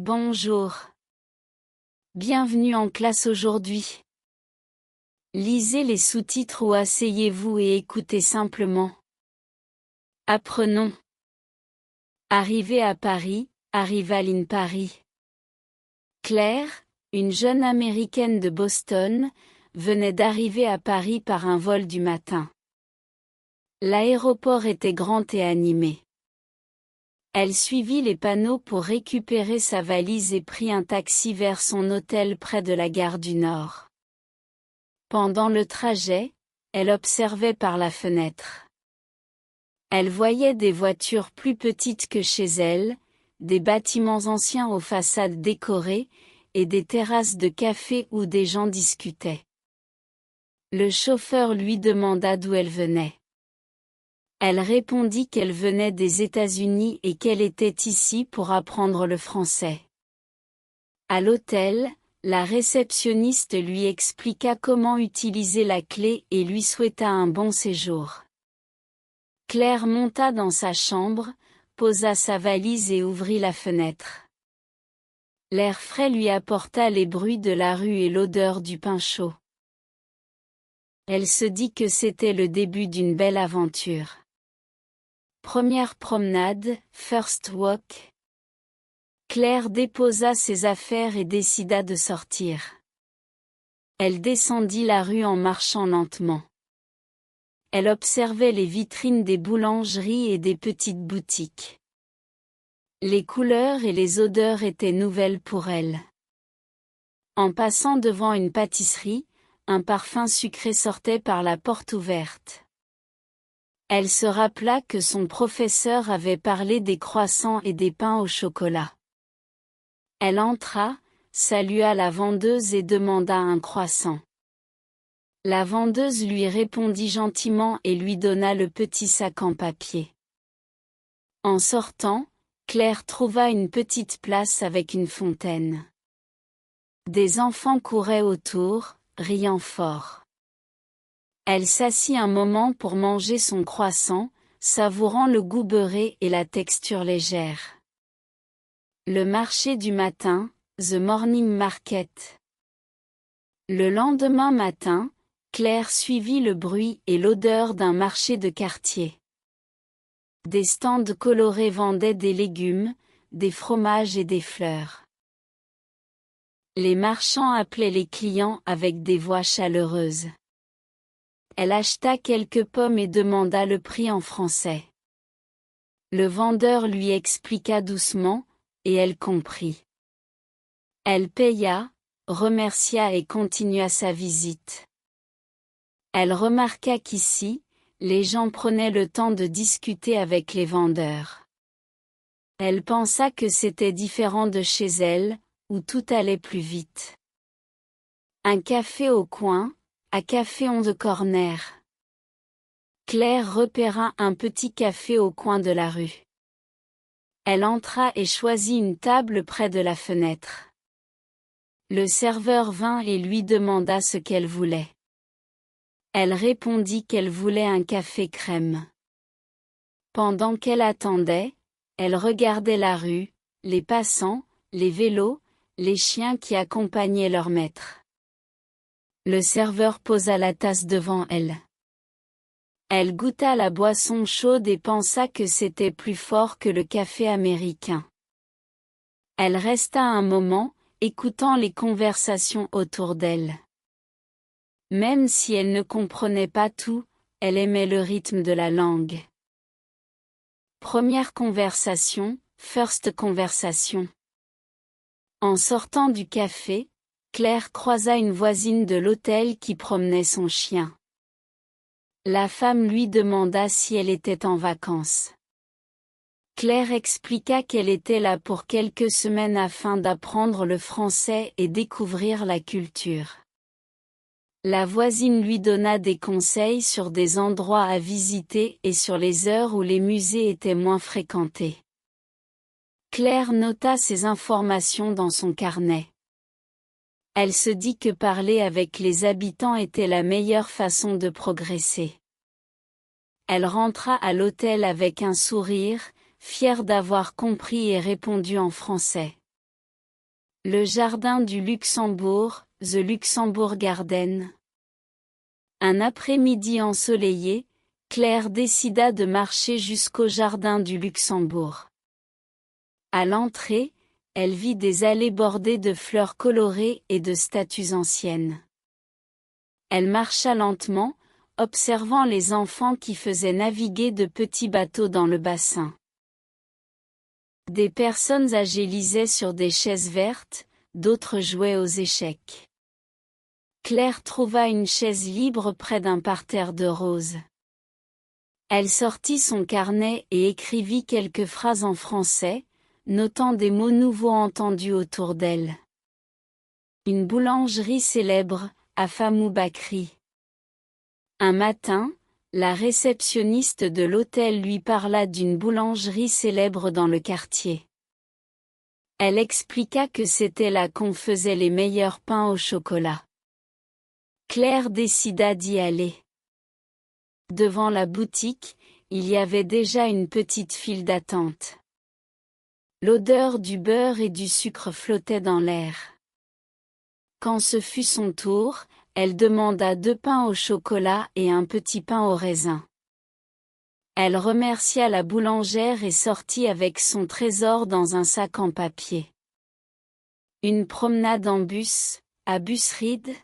Bonjour. Bienvenue en classe aujourd'hui. Lisez les sous-titres ou asseyez-vous et écoutez simplement. Apprenons. Arrivée à Paris, Arrival in Paris. Claire, une jeune Américaine de Boston, venait d'arriver à Paris par un vol du matin. L'aéroport était grand et animé. Elle suivit les panneaux pour récupérer sa valise et prit un taxi vers son hôtel près de la gare du Nord. Pendant le trajet, elle observait par la fenêtre. Elle voyait des voitures plus petites que chez elle, des bâtiments anciens aux façades décorées, et des terrasses de café où des gens discutaient. Le chauffeur lui demanda d'où elle venait. Elle répondit qu'elle venait des États-Unis et qu'elle était ici pour apprendre le français. À l'hôtel, la réceptionniste lui expliqua comment utiliser la clé et lui souhaita un bon séjour. Claire monta dans sa chambre, posa sa valise et ouvrit la fenêtre. L'air frais lui apporta les bruits de la rue et l'odeur du pain chaud. Elle se dit que c'était le début d'une belle aventure. Première promenade, first walk. Claire déposa ses affaires et décida de sortir. Elle descendit la rue en marchant lentement. Elle observait les vitrines des boulangeries et des petites boutiques. Les couleurs et les odeurs étaient nouvelles pour elle. En passant devant une pâtisserie, un parfum sucré sortait par la porte ouverte. Elle se rappela que son professeur avait parlé des croissants et des pains au chocolat. Elle entra, salua la vendeuse et demanda un croissant. La vendeuse lui répondit gentiment et lui donna le petit sac en papier. En sortant, Claire trouva une petite place avec une fontaine. Des enfants couraient autour, riant fort. Elle s'assit un moment pour manger son croissant, savourant le goût beurré et la texture légère. Le marché du matin, The Morning Market. Le lendemain matin, Claire suivit le bruit et l'odeur d'un marché de quartier. Des stands colorés vendaient des légumes, des fromages et des fleurs. Les marchands appelaient les clients avec des voix chaleureuses. Elle acheta quelques pommes et demanda le prix en français. Le vendeur lui expliqua doucement, et elle comprit. Elle paya, remercia et continua sa visite. Elle remarqua qu'ici, les gens prenaient le temps de discuter avec les vendeurs. Elle pensa que c'était différent de chez elle, où tout allait plus vite. Un café au coin, à Café on the Corner. Claire repéra un petit café au coin de la rue. Elle entra et choisit une table près de la fenêtre. Le serveur vint et lui demanda ce qu'elle voulait. Elle répondit qu'elle voulait un café crème. Pendant qu'elle attendait, elle regardait la rue, les passants, les vélos, les chiens qui accompagnaient leur maître. Le serveur posa la tasse devant elle. Elle goûta la boisson chaude et pensa que c'était plus fort que le café américain. Elle resta un moment, écoutant les conversations autour d'elle. Même si elle ne comprenait pas tout, elle aimait le rythme de la langue. Première conversation, first conversation. En sortant du café, Claire croisa une voisine de l'hôtel qui promenait son chien. La femme lui demanda si elle était en vacances. Claire expliqua qu'elle était là pour quelques semaines afin d'apprendre le français et découvrir la culture. La voisine lui donna des conseils sur des endroits à visiter et sur les heures où les musées étaient moins fréquentés. Claire nota ces informations dans son carnet. Elle se dit que parler avec les habitants était la meilleure façon de progresser. Elle rentra à l'hôtel avec un sourire, fière d'avoir compris et répondu en français. Le jardin du Luxembourg, The Luxembourg Garden. Un après-midi ensoleillé, Claire décida de marcher jusqu'au jardin du Luxembourg. À l'entrée, elle vit des allées bordées de fleurs colorées et de statues anciennes. Elle marcha lentement, observant les enfants qui faisaient naviguer de petits bateaux dans le bassin. Des personnes âgées lisaient sur des chaises vertes, d'autres jouaient aux échecs. Claire trouva une chaise libre près d'un parterre de roses. Elle sortit son carnet et écrivit quelques phrases en français, notant des mots nouveaux entendus autour d'elle. Une boulangerie célèbre, Afamou Bakri. Un matin, la réceptionniste de l'hôtel lui parla d'une boulangerie célèbre dans le quartier. Elle expliqua que c'était là qu'on faisait les meilleurs pains au chocolat. Claire décida d'y aller. Devant la boutique, il y avait déjà une petite file d'attente. L'odeur du beurre et du sucre flottait dans l'air. Quand ce fut son tour, elle demanda 2 pains au chocolat et un petit pain au raisin. Elle remercia la boulangère et sortit avec son trésor dans un sac en papier. Une promenade en bus, à Busried.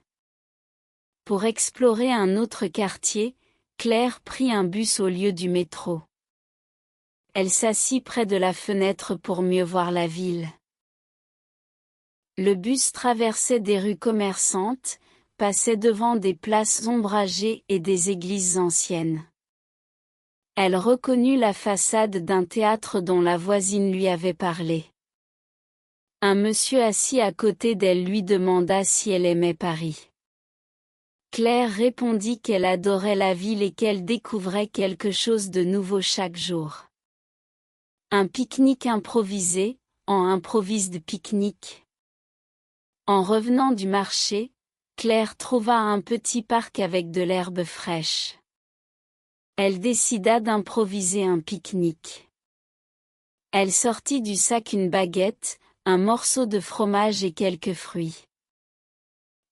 Pour explorer un autre quartier, Claire prit un bus au lieu du métro. Elle s'assit près de la fenêtre pour mieux voir la ville. Le bus traversait des rues commerçantes, passait devant des places ombragées et des églises anciennes. Elle reconnut la façade d'un théâtre dont la voisine lui avait parlé. Un monsieur assis à côté d'elle lui demanda si elle aimait Paris. Claire répondit qu'elle adorait la ville et qu'elle découvrait quelque chose de nouveau chaque jour. Un pique-nique improvisé, en improvised pique-nique. En revenant du marché, Claire trouva un petit parc avec de l'herbe fraîche. Elle décida d'improviser un pique-nique. Elle sortit du sac une baguette, un morceau de fromage et quelques fruits.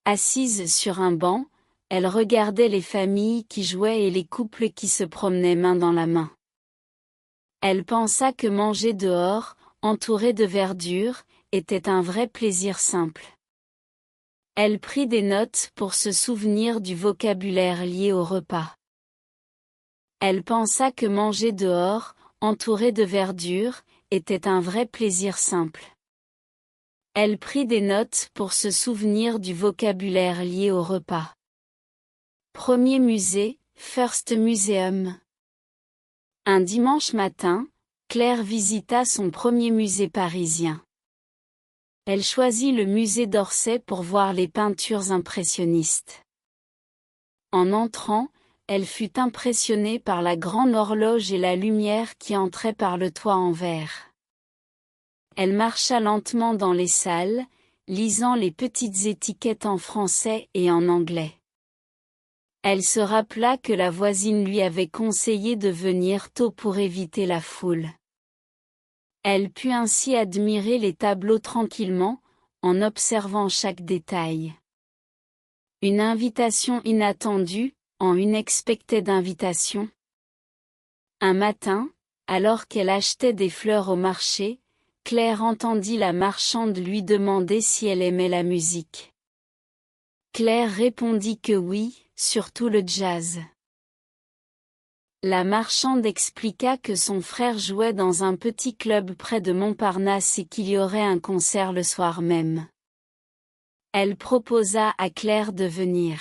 Assise sur un banc, elle regardait les familles qui jouaient et les couples qui se promenaient main dans la main. Elle pensa que manger dehors, entouré de verdure, était un vrai plaisir simple. Elle prit des notes pour se souvenir du vocabulaire lié au repas. Elle pensa que manger dehors, entouré de verdure, était un vrai plaisir simple. Elle prit des notes pour se souvenir du vocabulaire lié au repas. Premier musée, First Museum. Un dimanche matin, Claire visita son premier musée parisien. Elle choisit le musée d'Orsay pour voir les peintures impressionnistes. En entrant, elle fut impressionnée par la grande horloge et la lumière qui entrait par le toit en verre. Elle marcha lentement dans les salles, lisant les petites étiquettes en français et en anglais. Elle se rappela que la voisine lui avait conseillé de venir tôt pour éviter la foule. Elle put ainsi admirer les tableaux tranquillement, en observant chaque détail. Une invitation inattendue, en une unexpected invitation. Un matin, alors qu'elle achetait des fleurs au marché, Claire entendit la marchande lui demander si elle aimait la musique. Claire répondit que oui, surtout le jazz. La marchande expliqua que son frère jouait dans un petit club près de Montparnasse et qu'il y aurait un concert le soir même. Elle proposa à Claire de venir.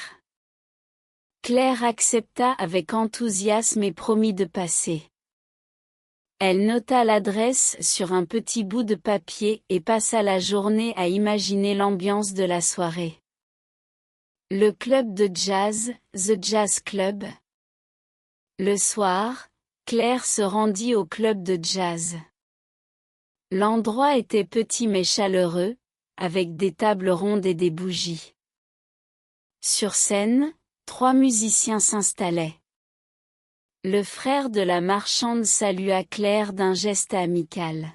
Claire accepta avec enthousiasme et promit de passer. Elle nota l'adresse sur un petit bout de papier et passa la journée à imaginer l'ambiance de la soirée. Le club de jazz, The Jazz Club. Le soir, Claire se rendit au club de jazz. L'endroit était petit mais chaleureux, avec des tables rondes et des bougies. Sur scène, 3 musiciens s'installaient. Le frère de la marchande salua Claire d'un geste amical.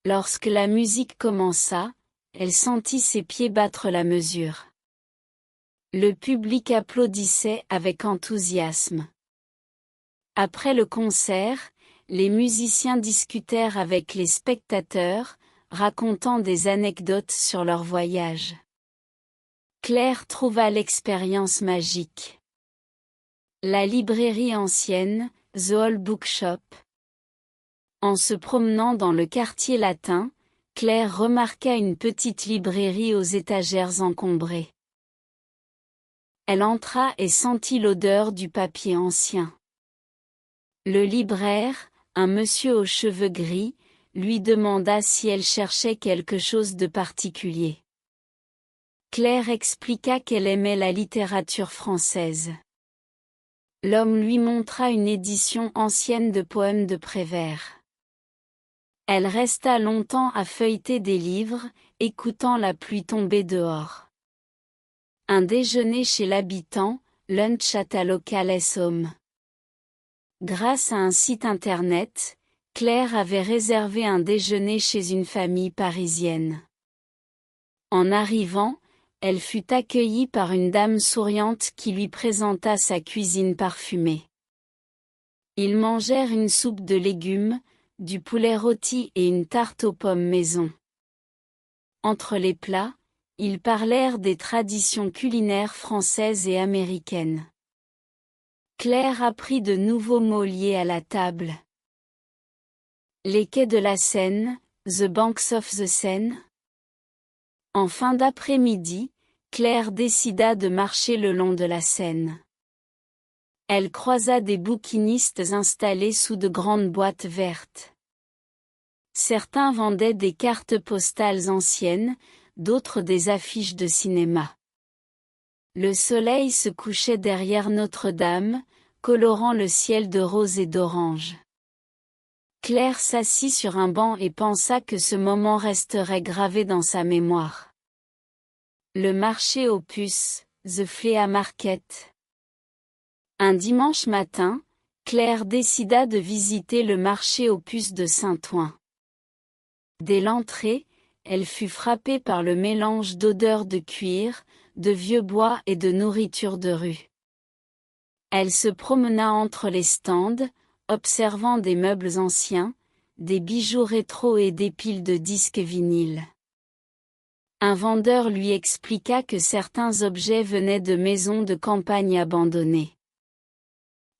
Lorsque la musique commença, elle sentit ses pieds battre la mesure. Le public applaudissait avec enthousiasme. Après le concert, les musiciens discutèrent avec les spectateurs, racontant des anecdotes sur leur voyage. Claire trouva l'expérience magique. La librairie ancienne, The Old Bookshop. En se promenant dans le quartier latin, Claire remarqua une petite librairie aux étagères encombrées. Elle entra et sentit l'odeur du papier ancien. Le libraire, un monsieur aux cheveux gris, lui demanda si elle cherchait quelque chose de particulier. Claire expliqua qu'elle aimait la littérature française. L'homme lui montra une édition ancienne de poèmes de Prévert. Elle resta longtemps à feuilleter des livres, écoutant la pluie tomber dehors. Un déjeuner chez l'habitant, lunch at a local home. Grâce à un site internet, Claire avait réservé un déjeuner chez une famille parisienne. En arrivant, elle fut accueillie par une dame souriante qui lui présenta sa cuisine parfumée. Ils mangèrent une soupe de légumes, du poulet rôti et une tarte aux pommes maison. Entre les plats, ils parlèrent des traditions culinaires françaises et américaines. Claire apprit de nouveaux mots liés à la table. Les quais de la Seine, the banks of the Seine. En fin d'après-midi, Claire décida de marcher le long de la Seine. Elle croisa des bouquinistes installés sous de grandes boîtes vertes. Certains vendaient des cartes postales anciennes, d'autres des affiches de cinéma. Le soleil se couchait derrière Notre-Dame, colorant le ciel de rose et d'orange. Claire s'assit sur un banc et pensa que ce moment resterait gravé dans sa mémoire. Le marché aux puces, The Flea Market. Un dimanche matin, Claire décida de visiter le marché aux puces de Saint-Ouen. Dès l'entrée, elle fut frappée par le mélange d'odeurs de cuir, de vieux bois et de nourriture de rue. Elle se promena entre les stands, observant des meubles anciens, des bijoux rétro et des piles de disques vinyles. Un vendeur lui expliqua que certains objets venaient de maisons de campagne abandonnées.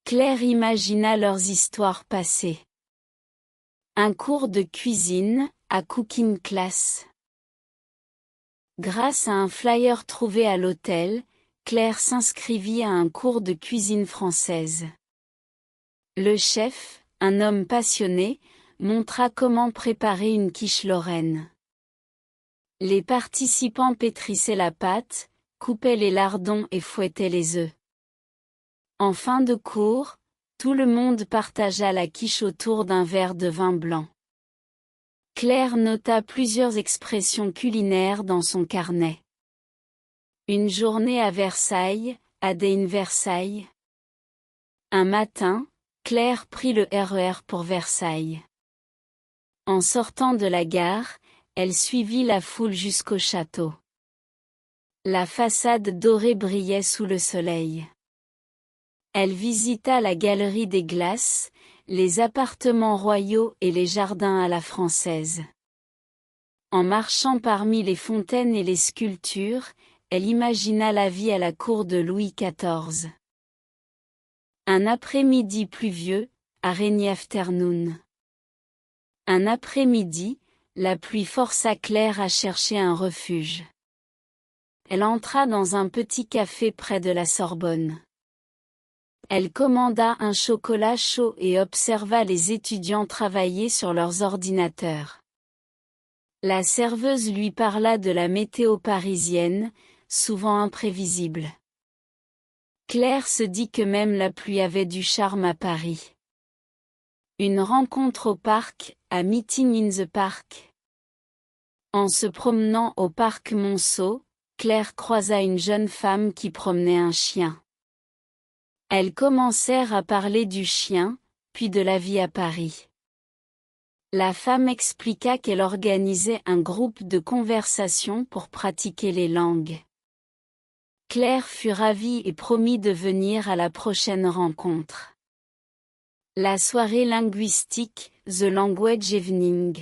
Claire imagina leurs histoires passées. Un cours de cuisine, à Cooking Class. Grâce à un flyer trouvé à l'hôtel, Claire s'inscrivit à un cours de cuisine française. Le chef, un homme passionné, montra comment préparer une quiche lorraine. Les participants pétrissaient la pâte, coupaient les lardons et fouettaient les œufs. En fin de cours, tout le monde partagea la quiche autour d'un verre de vin blanc. Claire nota plusieurs expressions culinaires dans son carnet. Une journée à Versailles, à Day in Versailles. Un matin, Claire prit le RER pour Versailles. En sortant de la gare, elle suivit la foule jusqu'au château. La façade dorée brillait sous le soleil. Elle visita la galerie des glaces, les appartements royaux et les jardins à la française. En marchant parmi les fontaines et les sculptures, elle imagina la vie à la cour de Louis XIV. Un après-midi pluvieux, à rainy afternoon. Un après-midi, la pluie força Claire à chercher un refuge. Elle entra dans un petit café près de la Sorbonne. Elle commanda un chocolat chaud et observa les étudiants travailler sur leurs ordinateurs. La serveuse lui parla de la météo parisienne, souvent imprévisible. Claire se dit que même la pluie avait du charme à Paris. Une rencontre au parc, à Meeting in the Park. En se promenant au parc Monceau, Claire croisa une jeune femme qui promenait un chien. Elles commencèrent à parler du chien, puis de la vie à Paris. La femme expliqua qu'elle organisait un groupe de conversation pour pratiquer les langues. Claire fut ravie et promit de venir à la prochaine rencontre. La soirée linguistique, The Language Evening.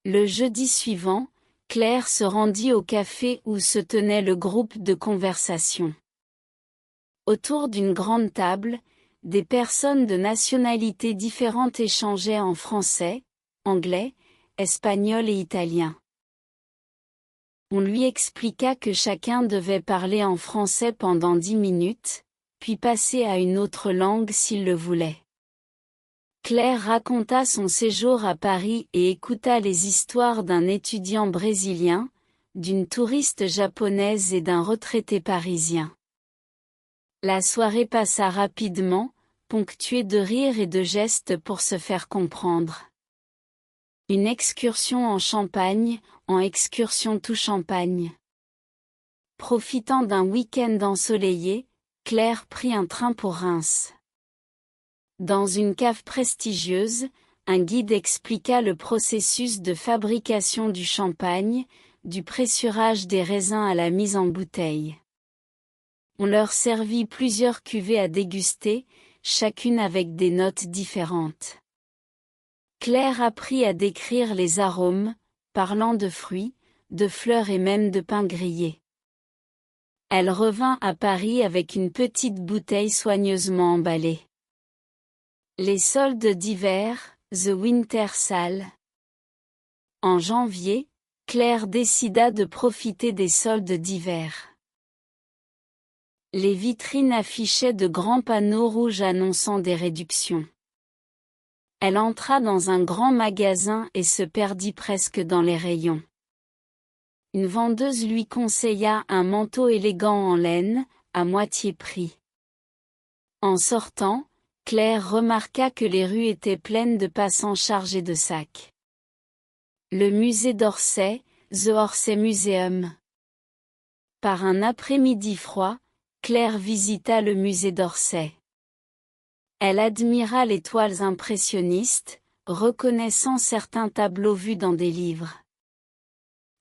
Le jeudi suivant, Claire se rendit au café où se tenait le groupe de conversation. Autour d'une grande table, des personnes de nationalités différentes échangeaient en français, anglais, espagnol et italien. On lui expliqua que chacun devait parler en français pendant 10 minutes, puis passer à une autre langue s'il le voulait. Claire raconta son séjour à Paris et écouta les histoires d'un étudiant brésilien, d'une touriste japonaise et d'un retraité parisien. La soirée passa rapidement, ponctuée de rires et de gestes pour se faire comprendre. Une excursion en Champagne, en excursion tout Champagne. Profitant d'un week-end ensoleillé, Claire prit un train pour Reims. Dans une cave prestigieuse, un guide expliqua le processus de fabrication du champagne, du pressurage des raisins à la mise en bouteille. On leur servit plusieurs cuvées à déguster, chacune avec des notes différentes. Claire apprit à décrire les arômes, parlant de fruits, de fleurs et même de pain grillé. Elle revint à Paris avec une petite bouteille soigneusement emballée. Les soldes d'hiver, The Winter Sale. En janvier, Claire décida de profiter des soldes d'hiver. Les vitrines affichaient de grands panneaux rouges annonçant des réductions. Elle entra dans un grand magasin et se perdit presque dans les rayons. Une vendeuse lui conseilla un manteau élégant en laine, à moitié prix. En sortant, Claire remarqua que les rues étaient pleines de passants chargés de sacs. Le musée d'Orsay, The Orsay Museum. Par un après-midi froid, Claire visita le musée d'Orsay. Elle admira les toiles impressionnistes, reconnaissant certains tableaux vus dans des livres.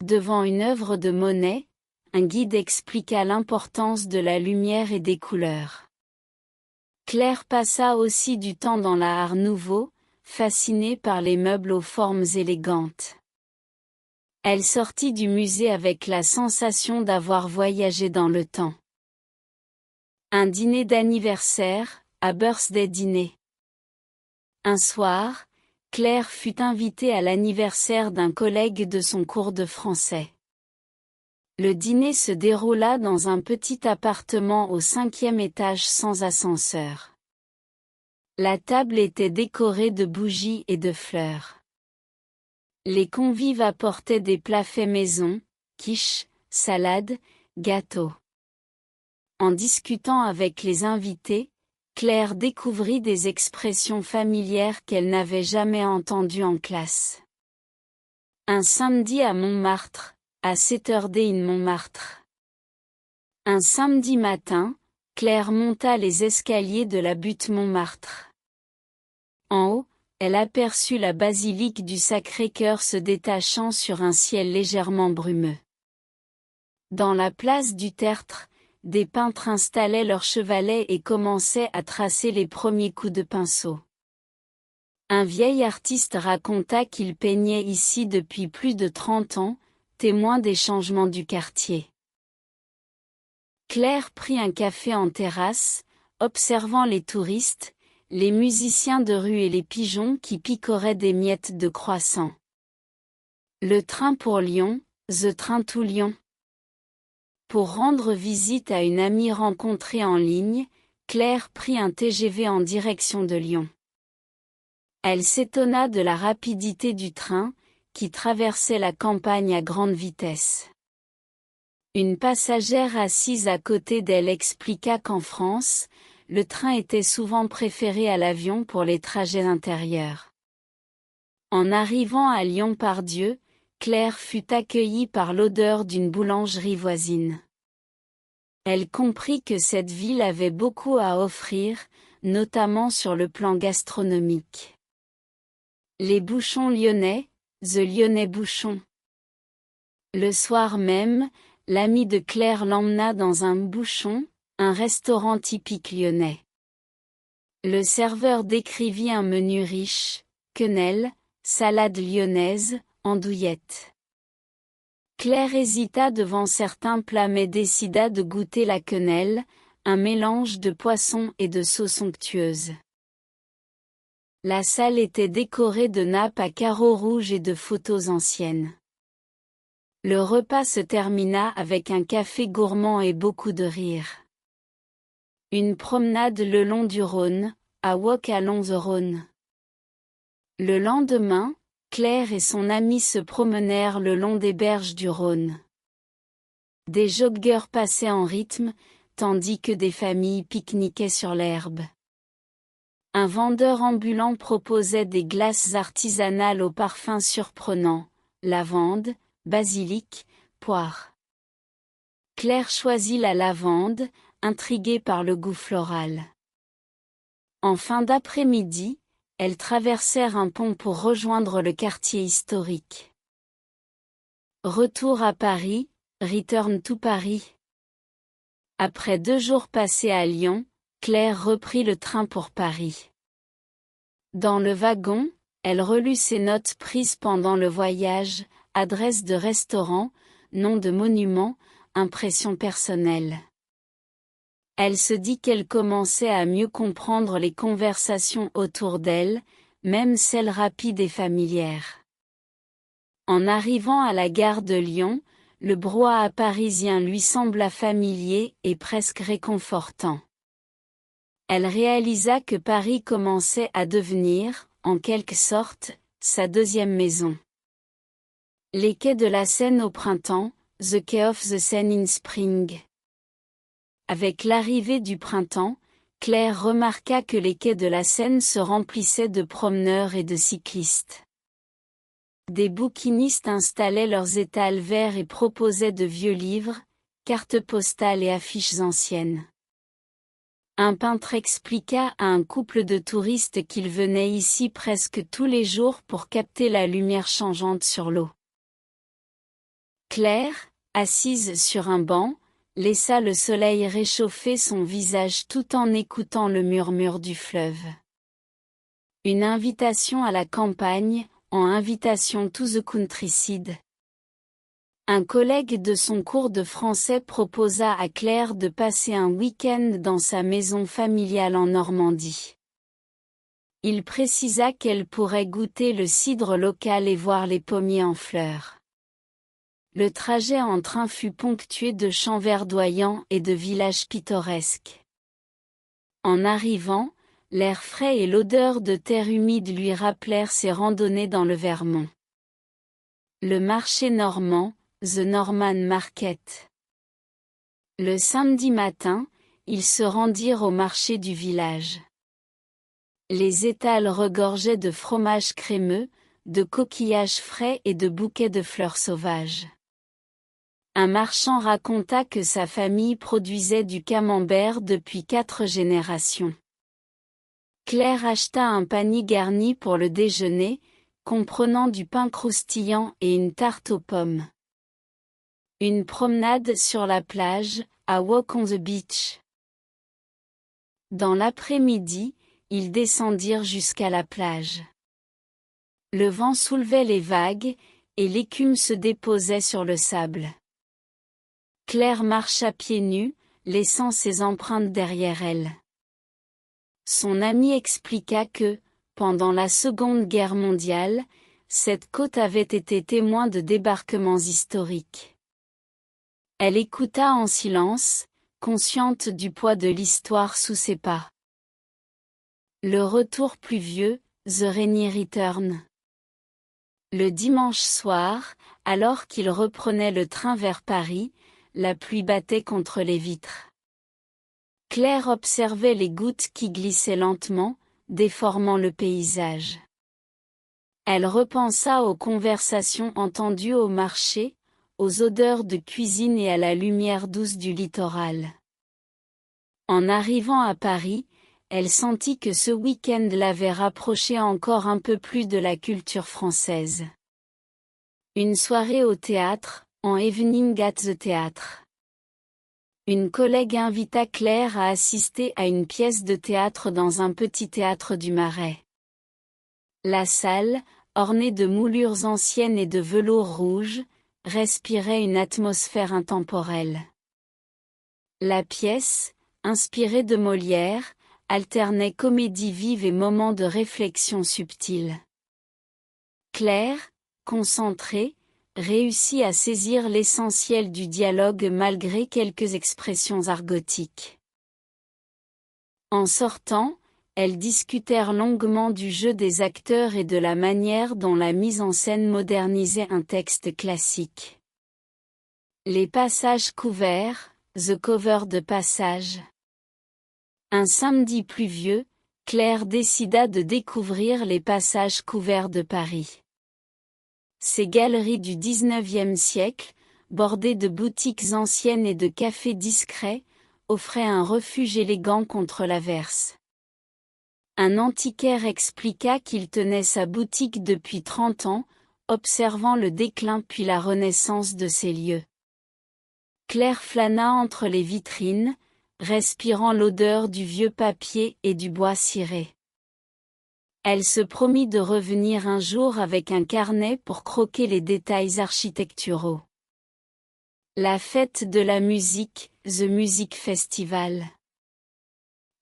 Devant une œuvre de Monet, un guide expliqua l'importance de la lumière et des couleurs. Claire passa aussi du temps dans l'art nouveau, fascinée par les meubles aux formes élégantes. Elle sortit du musée avec la sensation d'avoir voyagé dans le temps. Un dîner d'anniversaire, à Birthday Dîner. Un soir, Claire fut invitée à l'anniversaire d'un collègue de son cours de français. Le dîner se déroula dans un petit appartement au 5e étage sans ascenseur. La table était décorée de bougies et de fleurs. Les convives apportaient des plats faits maison, quiches, salades, gâteaux. En discutant avec les invités, Claire découvrit des expressions familières qu'elle n'avait jamais entendues en classe. Un samedi à Montmartre, à Saturday in Montmartre. Un samedi matin, Claire monta les escaliers de la butte Montmartre. En haut, elle aperçut la basilique du Sacré-Cœur se détachant sur un ciel légèrement brumeux. Dans la place du Tertre, des peintres installaient leurs chevalets et commençaient à tracer les premiers coups de pinceau. Un vieil artiste raconta qu'il peignait ici depuis plus de 30 ans, témoin des changements du quartier. Claire prit un café en terrasse, observant les touristes, les musiciens de rue et les pigeons qui picoraient des miettes de croissant. Le train pour Lyon, The Train to Lyon. Pour rendre visite à une amie rencontrée en ligne, Claire prit un TGV en direction de Lyon. Elle s'étonna de la rapidité du train, qui traversait la campagne à grande vitesse. Une passagère assise à côté d'elle expliqua qu'en France, le train était souvent préféré à l'avion pour les trajets intérieurs. En arrivant à Lyon-Part-Dieu, Claire fut accueillie par l'odeur d'une boulangerie voisine. Elle comprit que cette ville avait beaucoup à offrir, notamment sur le plan gastronomique. Les bouchons lyonnais, The Lyonnais bouchon. Le soir même, l'ami de Claire l'emmena dans un bouchon, un restaurant typique lyonnais. Le serveur décrivit un menu riche, quenelle, salade lyonnaise, andouillette. Claire hésita devant certains plats mais décida de goûter la quenelle, un mélange de poisson et de sauce somptueuse. La salle était décorée de nappes à carreaux rouges et de photos anciennes. Le repas se termina avec un café gourmand et beaucoup de rires. Une promenade le long du Rhône, à Walk along the Rhône. Le lendemain, Claire et son ami se promenèrent le long des berges du Rhône. Des joggeurs passaient en rythme, tandis que des familles pique-niquaient sur l'herbe. Un vendeur ambulant proposait des glaces artisanales aux parfums surprenants, lavande, basilic, poire. Claire choisit la lavande, intriguée par le goût floral. En fin d'après-midi, elles traversèrent un pont pour rejoindre le quartier historique. Retour à Paris, Return to Paris. Après 2 jours passés à Lyon, Claire reprit le train pour Paris. Dans le wagon, elle relut ses notes prises pendant le voyage, adresse de restaurant, nom de monument, impressions personnelles. Elle se dit qu'elle commençait à mieux comprendre les conversations autour d'elle, même celles rapides et familières. En arrivant à la gare de Lyon, le brouhaha parisien lui sembla familier et presque réconfortant. Elle réalisa que Paris commençait à devenir, en quelque sorte, sa deuxième maison. Les quais de la Seine au printemps, The Quay of the Seine in Spring. Avec l'arrivée du printemps, Claire remarqua que les quais de la Seine se remplissaient de promeneurs et de cyclistes. Des bouquinistes installaient leurs étals verts et proposaient de vieux livres, cartes postales et affiches anciennes. Un peintre expliqua à un couple de touristes qu'il venait ici presque tous les jours pour capter la lumière changeante sur l'eau. Claire, assise sur un banc, laissa le soleil réchauffer son visage tout en écoutant le murmure du fleuve. Une invitation à la campagne, en invitation to the countryside. Un collègue de son cours de français proposa à Claire de passer un week-end dans sa maison familiale en Normandie. Il précisa qu'elle pourrait goûter le cidre local et voir les pommiers en fleurs. Le trajet en train fut ponctué de champs verdoyants et de villages pittoresques. En arrivant, l'air frais et l'odeur de terre humide lui rappelèrent ses randonnées dans le Vermont. Le marché normand, The Norman Market. Le samedi matin, ils se rendirent au marché du village. Les étals regorgeaient de fromage crémeux, de coquillages frais et de bouquets de fleurs sauvages. Un marchand raconta que sa famille produisait du camembert depuis 4 générations. Claire acheta un panier garni pour le déjeuner, comprenant du pain croustillant et une tarte aux pommes. Une promenade sur la plage, à Walk on the Beach. Dans l'après-midi, ils descendirent jusqu'à la plage. Le vent soulevait les vagues, et l'écume se déposait sur le sable. Claire marcha pieds nus, laissant ses empreintes derrière elle. Son ami expliqua que, pendant la Seconde Guerre mondiale, cette côte avait été témoin de débarquements historiques. Elle écouta en silence, consciente du poids de l'histoire sous ses pas. Le retour pluvieux, The Rainy Return. Le dimanche soir, alors qu'il reprenait le train vers Paris, la pluie battait contre les vitres. Claire observait les gouttes qui glissaient lentement, déformant le paysage. Elle repensa aux conversations entendues au marché, aux odeurs de cuisine et à la lumière douce du littoral. En arrivant à Paris, elle sentit que ce week-end l'avait rapprochée encore un peu plus de la culture française. Une soirée au théâtre, en Evening at the Theatre. Une collègue invita Claire à assister à une pièce de théâtre dans un petit théâtre du Marais. La salle, ornée de moulures anciennes et de velours rouge, respirait une atmosphère intemporelle. La pièce, inspirée de Molière, alternait comédie vive et moments de réflexion subtile. Claire, concentrée, réussit à saisir l'essentiel du dialogue malgré quelques expressions argotiques. En sortant, elles discutèrent longuement du jeu des acteurs et de la manière dont la mise en scène modernisait un texte classique. Les passages couverts, the cover de passage. Un samedi pluvieux, Claire décida de découvrir les passages couverts de Paris. Ces galeries du XIXe siècle, bordées de boutiques anciennes et de cafés discrets, offraient un refuge élégant contre l'averse. Un antiquaire expliqua qu'il tenait sa boutique depuis 30 ans, observant le déclin puis la renaissance de ces lieux. Claire flâna entre les vitrines, respirant l'odeur du vieux papier et du bois ciré. Elle se promit de revenir un jour avec un carnet pour croquer les détails architecturaux. La fête de la musique, The Music Festival.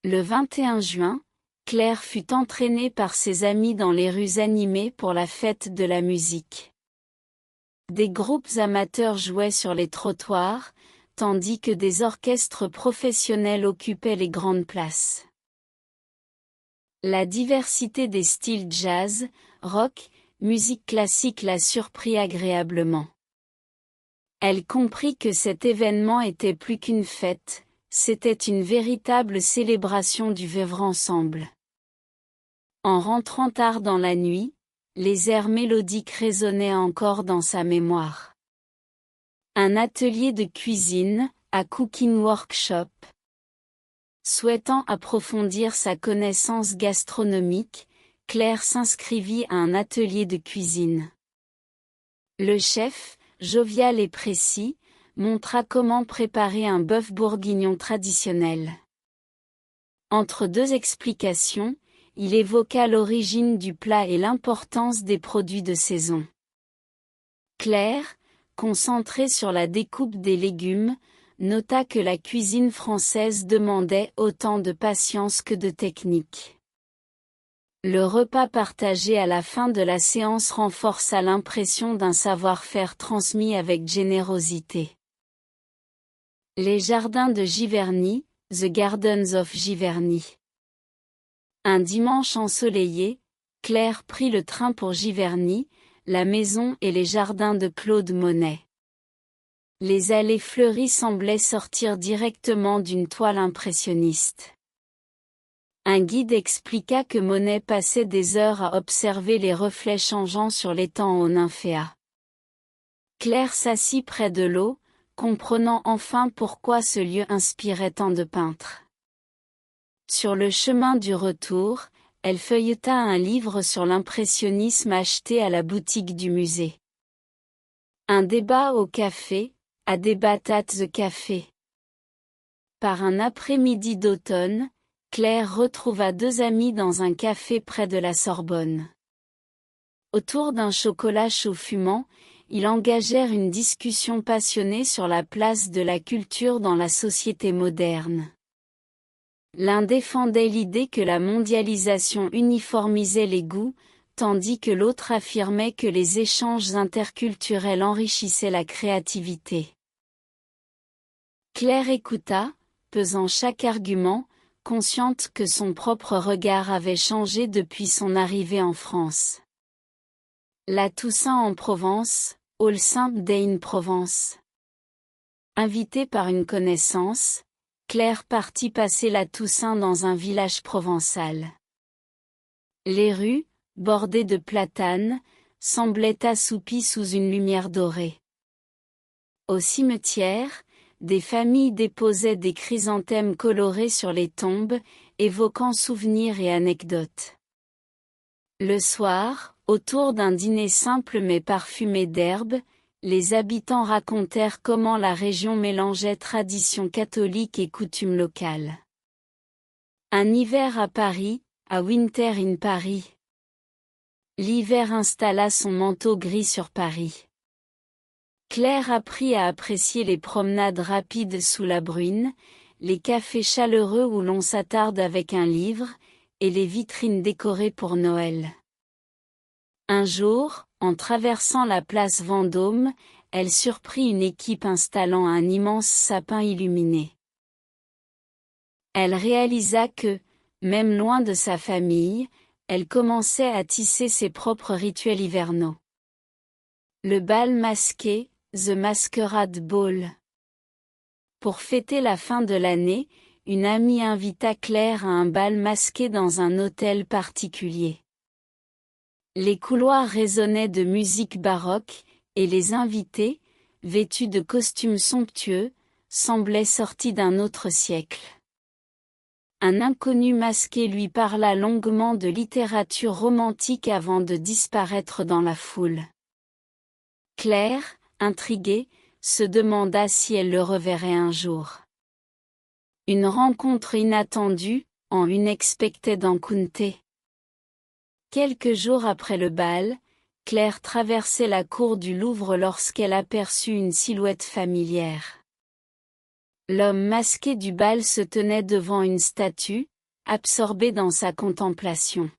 Le 21 juin, Claire fut entraînée par ses amis dans les rues animées pour la fête de la musique. Des groupes amateurs jouaient sur les trottoirs, tandis que des orchestres professionnels occupaient les grandes places. La diversité des styles jazz, rock, musique classique la surprit agréablement. Elle comprit que cet événement était plus qu'une fête, c'était une véritable célébration du vivre ensemble. En rentrant tard dans la nuit, les airs mélodiques résonnaient encore dans sa mémoire. Un atelier de cuisine, à Cooking Workshop. Souhaitant approfondir sa connaissance gastronomique, Claire s'inscrivit à un atelier de cuisine. Le chef, jovial et précis, montra comment préparer un bœuf bourguignon traditionnel. Entre deux explications, il évoqua l'origine du plat et l'importance des produits de saison. Claire, concentrée sur la découpe des légumes, nota que la cuisine française demandait autant de patience que de technique. Le repas partagé à la fin de la séance renforça l'impression d'un savoir-faire transmis avec générosité. Les jardins de Giverny, The Gardens of Giverny. Un dimanche ensoleillé, Claire prit le train pour Giverny, la maison et les jardins de Claude Monet. Les allées fleuries semblaient sortir directement d'une toile impressionniste. Un guide expliqua que Monet passait des heures à observer les reflets changeants sur l'étang aux nymphéas. Claire s'assit près de l'eau, comprenant enfin pourquoi ce lieu inspirait tant de peintres. Sur le chemin du retour, elle feuilleta un livre sur l'impressionnisme acheté à la boutique du musée. Un débat au café, à débat at the café. Par un après-midi d'automne, Claire retrouva deux amis dans un café près de la Sorbonne. Autour d'un chocolat chaud fumant, ils engagèrent une discussion passionnée sur la place de la culture dans la société moderne. L'un défendait l'idée que la mondialisation uniformisait les goûts, tandis que l'autre affirmait que les échanges interculturels enrichissaient la créativité. Claire écouta, pesant chaque argument, consciente que son propre regard avait changé depuis son arrivée en France. La Toussaint en Provence, All Saints Day in Provence. Invitée par une connaissance, Claire partit passer la Toussaint dans un village provençal. Les rues, bordées de platanes, semblaient assoupies sous une lumière dorée. Au cimetière, des familles déposaient des chrysanthèmes colorés sur les tombes, évoquant souvenirs et anecdotes. Le soir, autour d'un dîner simple mais parfumé d'herbes, les habitants racontèrent comment la région mélangeait tradition catholique et coutumes locales. Un hiver à Paris, à Winter in Paris. L'hiver installa son manteau gris sur Paris. Claire apprit à apprécier les promenades rapides sous la bruine, les cafés chaleureux où l'on s'attarde avec un livre, et les vitrines décorées pour Noël. Un jour, en traversant la place Vendôme, elle surprit une équipe installant un immense sapin illuminé. Elle réalisa que, même loin de sa famille, elle commençait à tisser ses propres rituels hivernaux. Le bal masqué, The Masquerade Ball. Pour fêter la fin de l'année, une amie invita Claire à un bal masqué dans un hôtel particulier. Les couloirs résonnaient de musique baroque, et les invités, vêtus de costumes somptueux, semblaient sortis d'un autre siècle. Un inconnu masqué lui parla longuement de littérature romantique avant de disparaître dans la foule. Claire, intriguée, se demanda si elle le reverrait un jour. Une rencontre inattendue, en unexpected encounter. Quelques jours après le bal, Claire traversait la cour du Louvre lorsqu'elle aperçut une silhouette familière. L'homme masqué du bal se tenait devant une statue, absorbé dans sa contemplation.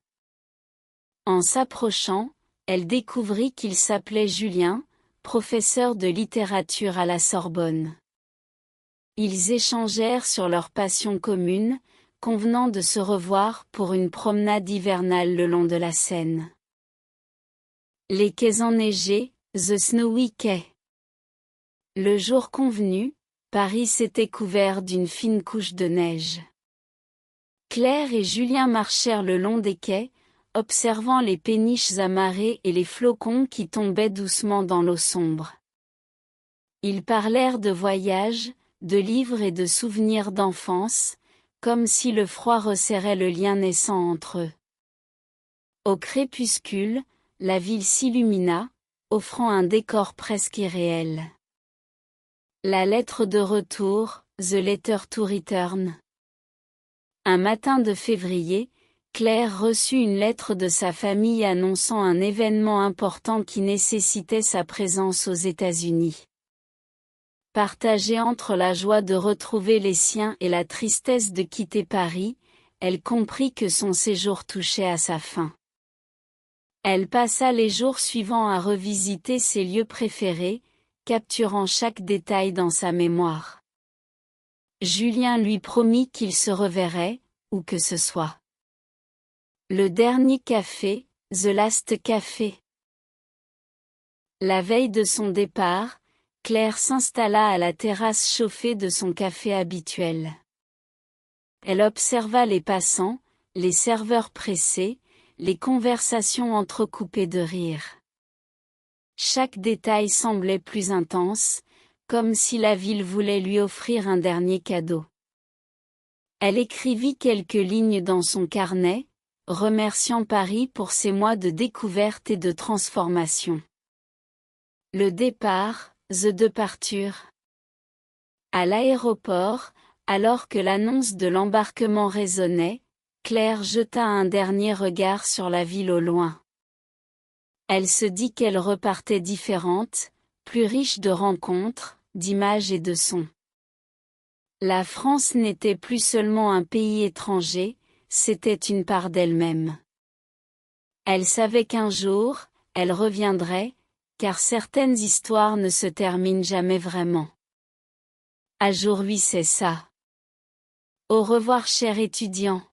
En s'approchant, elle découvrit qu'il s'appelait Julien, professeur de littérature à la Sorbonne. Ils échangèrent sur leur passion commune, convenant de se revoir pour une promenade hivernale le long de la Seine. Les quais enneigés, The Snowy Quay. Le jour convenu, Paris s'était couvert d'une fine couche de neige. Claire et Julien marchèrent le long des quais, observant les péniches amarrées et les flocons qui tombaient doucement dans l'eau sombre. Ils parlèrent de voyages, de livres et de souvenirs d'enfance, comme si le froid resserrait le lien naissant entre eux. Au crépuscule, la ville s'illumina, offrant un décor presque irréel. La lettre de retour, The Letter to Return. Un matin de février, Claire reçut une lettre de sa famille annonçant un événement important qui nécessitait sa présence aux États-Unis. Partagée entre la joie de retrouver les siens et la tristesse de quitter Paris, elle comprit que son séjour touchait à sa fin. Elle passa les jours suivants à revisiter ses lieux préférés, capturant chaque détail dans sa mémoire. Julien lui promit qu'il se reverrait, où que ce soit. Le dernier café, The Last Café. La veille de son départ, Claire s'installa à la terrasse chauffée de son café habituel. Elle observa les passants, les serveurs pressés, les conversations entrecoupées de rires. Chaque détail semblait plus intense, comme si la ville voulait lui offrir un dernier cadeau. Elle écrivit quelques lignes dans son carnet, remerciant Paris pour ses mois de découverte et de transformation. Le départ, The Departure. À l'aéroport, alors que l'annonce de l'embarquement résonnait, Claire jeta un dernier regard sur la ville au loin. Elle se dit qu'elle repartait différente, plus riche de rencontres, d'images et de sons. La France n'était plus seulement un pays étranger, c'était une part d'elle-même. Elle savait qu'un jour, elle reviendrait, car certaines histoires ne se terminent jamais vraiment. À jour 8 c'est ça. Au revoir cher étudiant.